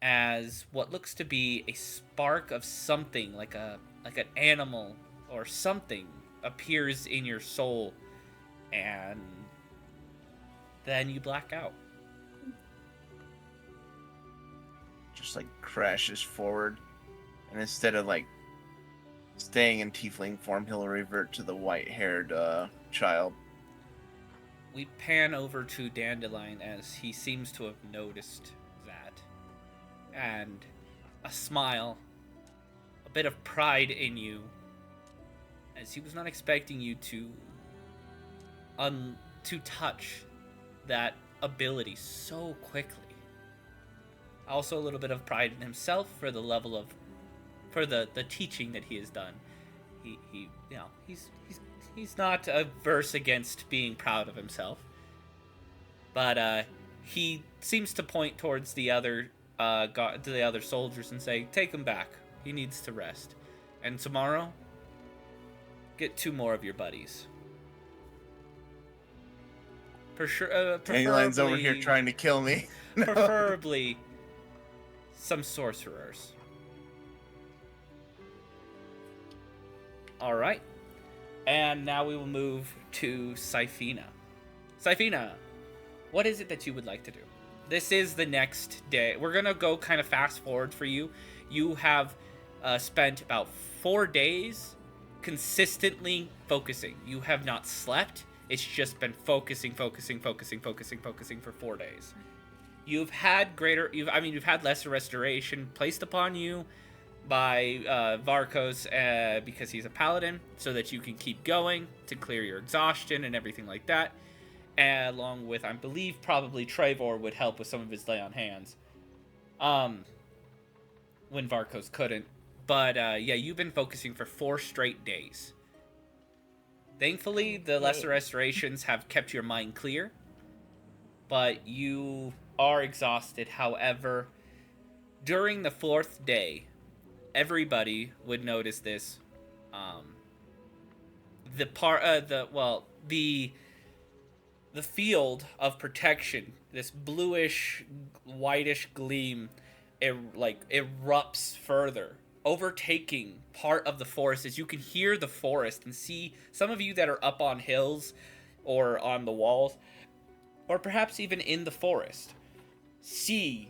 [SPEAKER 7] as what looks to be a spark of something like an animal or something appears in your soul, and then you black out.
[SPEAKER 6] Just like crashes forward, and instead of like staying in tiefling form, he'll revert to the white-haired child.
[SPEAKER 7] We pan over to Dandelion as he seems to have noticed that, and a smile, a bit of pride in you, as he was not expecting you to touch that ability so quickly. Also a little bit of pride in himself for the level of, for the teaching that he has done. He you know, he's not averse against being proud of himself, but he seems to point towards the other soldiers and say, "Take him back. He needs to rest. And tomorrow, get 2 more of your buddies."
[SPEAKER 6] Dandelion's over here trying to kill me. No.
[SPEAKER 7] Preferably some sorcerers. All right. And now we will move to Syphina. Syphina, What is it that you would like to do? This is the next day. We're gonna go kind of fast forward for you. You have spent about 4 days consistently focusing. You have not slept. It's just been focusing for 4 days. You've had lesser restoration placed upon you by Varkos because he's a paladin, so that you can keep going to clear your exhaustion and everything like that. Along with, I believe, probably Trevor would help with some of his lay on hands. When Varkos couldn't. But yeah, you've been focusing for 4 straight days. Thankfully, the lesser restorations have kept your mind clear. But you are exhausted. However, during the 4th day, everybody would notice this. The field of protection, this bluish, whitish gleam, erupts further, overtaking part of the forest. As you can hear the forest and see some of you that are up on hills or on the walls, or perhaps even in the forest, see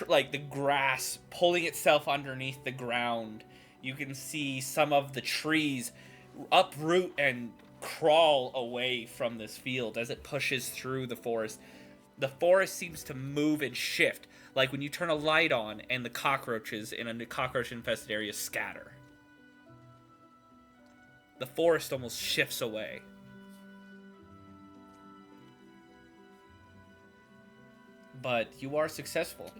[SPEAKER 7] the grass pulling itself underneath the ground. You can see some of the trees uproot and crawl away from this field as it pushes through the forest. The forest seems to move and shift, like when you turn a light on and the cockroaches in a cockroach-infested area scatter. The forest almost shifts away. But you are successful.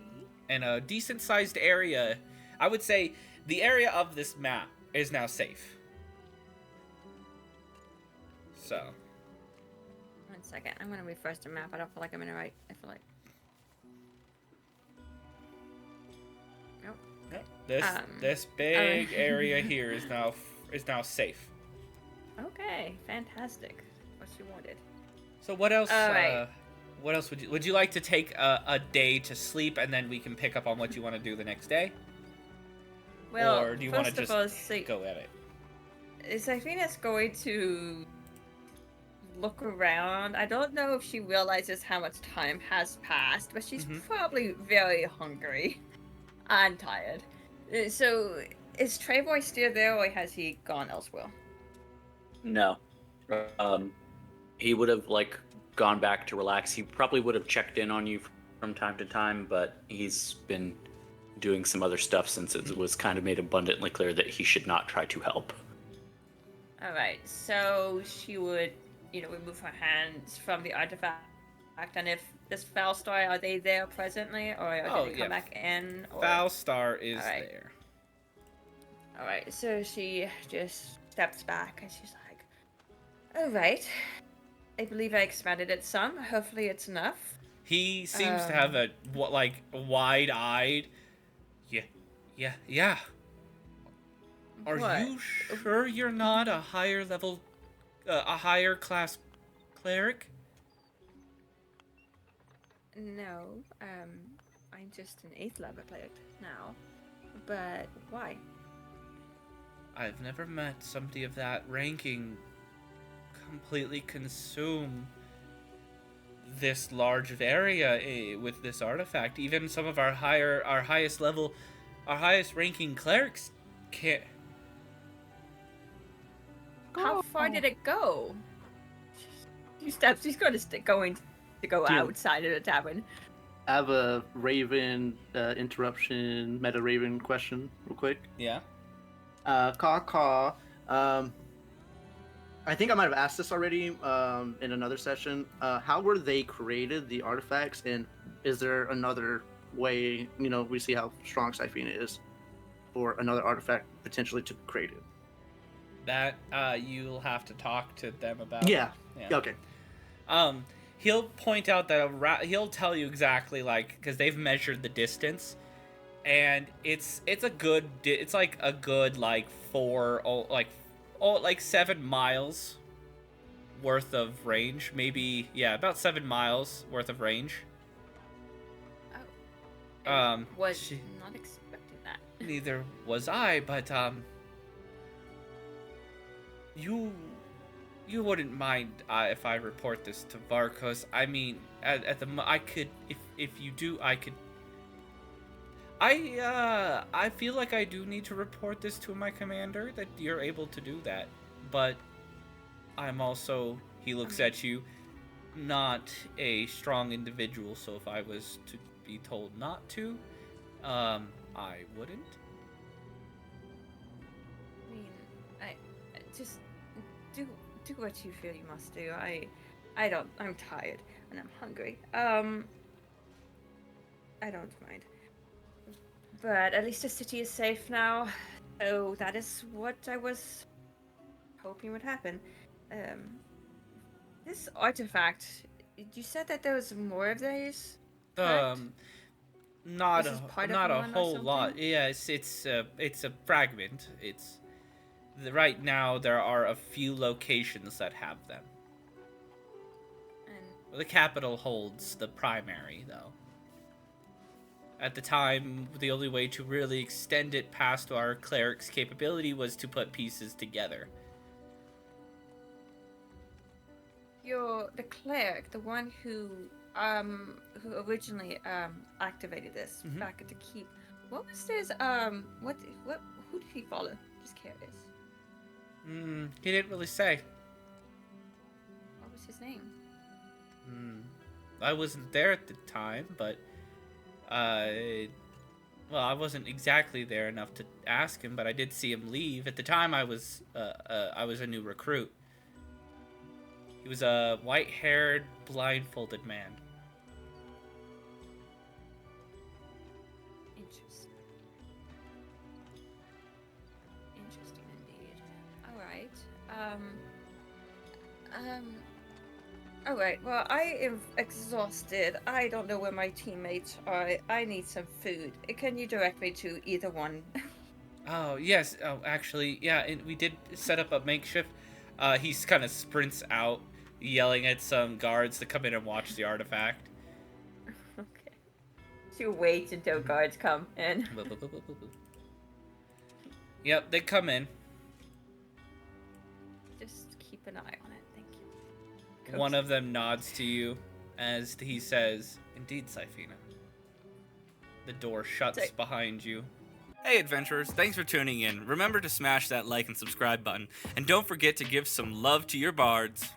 [SPEAKER 7] In a decent-sized area, I would say the area of this map is now safe. So.
[SPEAKER 2] 1 second. I'm going to refresh the map. I don't feel like I'm in the right. I feel like. Nope.
[SPEAKER 7] This big area here is now safe.
[SPEAKER 2] Okay, fantastic. What you wanted.
[SPEAKER 7] So what else?
[SPEAKER 2] All right.
[SPEAKER 7] What else would you like to take a day to sleep, and then we can pick up on what you want to do the next day?
[SPEAKER 2] Well,
[SPEAKER 7] or do you want to just
[SPEAKER 2] all,
[SPEAKER 7] go at it?
[SPEAKER 2] Zafina's going to look around. I don't know if she realizes how much time has passed, but she's probably very hungry and tired. So, is Trevor still there, or has he gone elsewhere?
[SPEAKER 4] No. He would have gone back to relax. He probably would have checked in on you from time to time, but he's been doing some other stuff since it was kind of made abundantly clear that he should not try to help.
[SPEAKER 2] All right, so she would, remove her hands from the artifact, and if this Falstar, are they there presently, or are they come back in? Or...
[SPEAKER 7] Falstar is there.
[SPEAKER 2] All right, so she just steps back, and she's like, all right, I believe I expanded it some. Hopefully it's enough.
[SPEAKER 7] He seems to have a wide-eyed. Yeah. Are you sure you're not a higher level, a higher class cleric?
[SPEAKER 2] No, I'm just an 8th level cleric now. But why?
[SPEAKER 7] I've never met somebody of that ranking completely consume this large of area with this artifact. Even some of our highest ranking clerics can't.
[SPEAKER 2] How far did it go? 2 steps. He's going to go outside of the tavern.
[SPEAKER 3] I have a Raven interruption, meta Raven question, real quick.
[SPEAKER 7] Yeah.
[SPEAKER 3] Caw. I think I might have asked this already in another session. How were they created, the artifacts, and is there another way? We see how strong Zafina is, for another artifact potentially to be created.
[SPEAKER 7] That you'll have to talk to them about.
[SPEAKER 3] Yeah. Okay.
[SPEAKER 7] He'll point out that he'll tell you exactly because they've measured the distance, and it's a good 7 miles worth of range, maybe about 7 miles worth of range.
[SPEAKER 2] Oh. Was not expecting that.
[SPEAKER 7] Neither was I, but You wouldn't mind if I report this to Varkos. I mean, I could, if you do, I could. I feel like I do need to report this to my commander, that you're able to do that. But I'm also, he looks at you, not a strong individual, so if I was to be told not to, I wouldn't.
[SPEAKER 2] I mean, I just do what you feel you must do. I'm tired and I'm hungry. I don't mind. But at least the city is safe now. So that is what I was hoping would happen. This artifact, you said that there was more of these? correct?
[SPEAKER 7] Not
[SPEAKER 2] This is part of
[SPEAKER 7] not a
[SPEAKER 2] one or
[SPEAKER 7] whole lot.
[SPEAKER 2] something?
[SPEAKER 7] Yes, it's a fragment. Right now there are a few locations that have them.
[SPEAKER 2] And
[SPEAKER 7] The capital holds the primary, though. At the time, the only way to really extend it past our cleric's capability was to put pieces together.
[SPEAKER 2] the cleric, the one who originally activated this
[SPEAKER 7] Mhm.
[SPEAKER 2] back at the keep. What was his who did he follow? Just curious.
[SPEAKER 7] He didn't really say.
[SPEAKER 2] What was his name?
[SPEAKER 7] I wasn't there at the time, but I wasn't exactly there enough to ask him, but I did see him leave. At the time, I was a new recruit. He was a white-haired, blindfolded man.
[SPEAKER 2] Interesting. Interesting indeed. All right. All right. Well, I am exhausted. I don't know where my teammates are. I need some food. Can you direct me to either one?
[SPEAKER 7] Oh, yes. Oh, actually, yeah, and we did set up a makeshift. He kind of sprints out, yelling at some guards to come in and watch the artifact.
[SPEAKER 2] Okay. To wait until guards come in.
[SPEAKER 7] Yep, they come in.
[SPEAKER 2] Just keep an eye on it. Thank you.
[SPEAKER 7] One of them nods to you as he says, "Indeed, Syphina." The door shuts
[SPEAKER 2] Say-
[SPEAKER 7] behind you. Hey adventurers, thanks for tuning in. Remember to smash that like and subscribe button, and don't forget to give some love to your bards.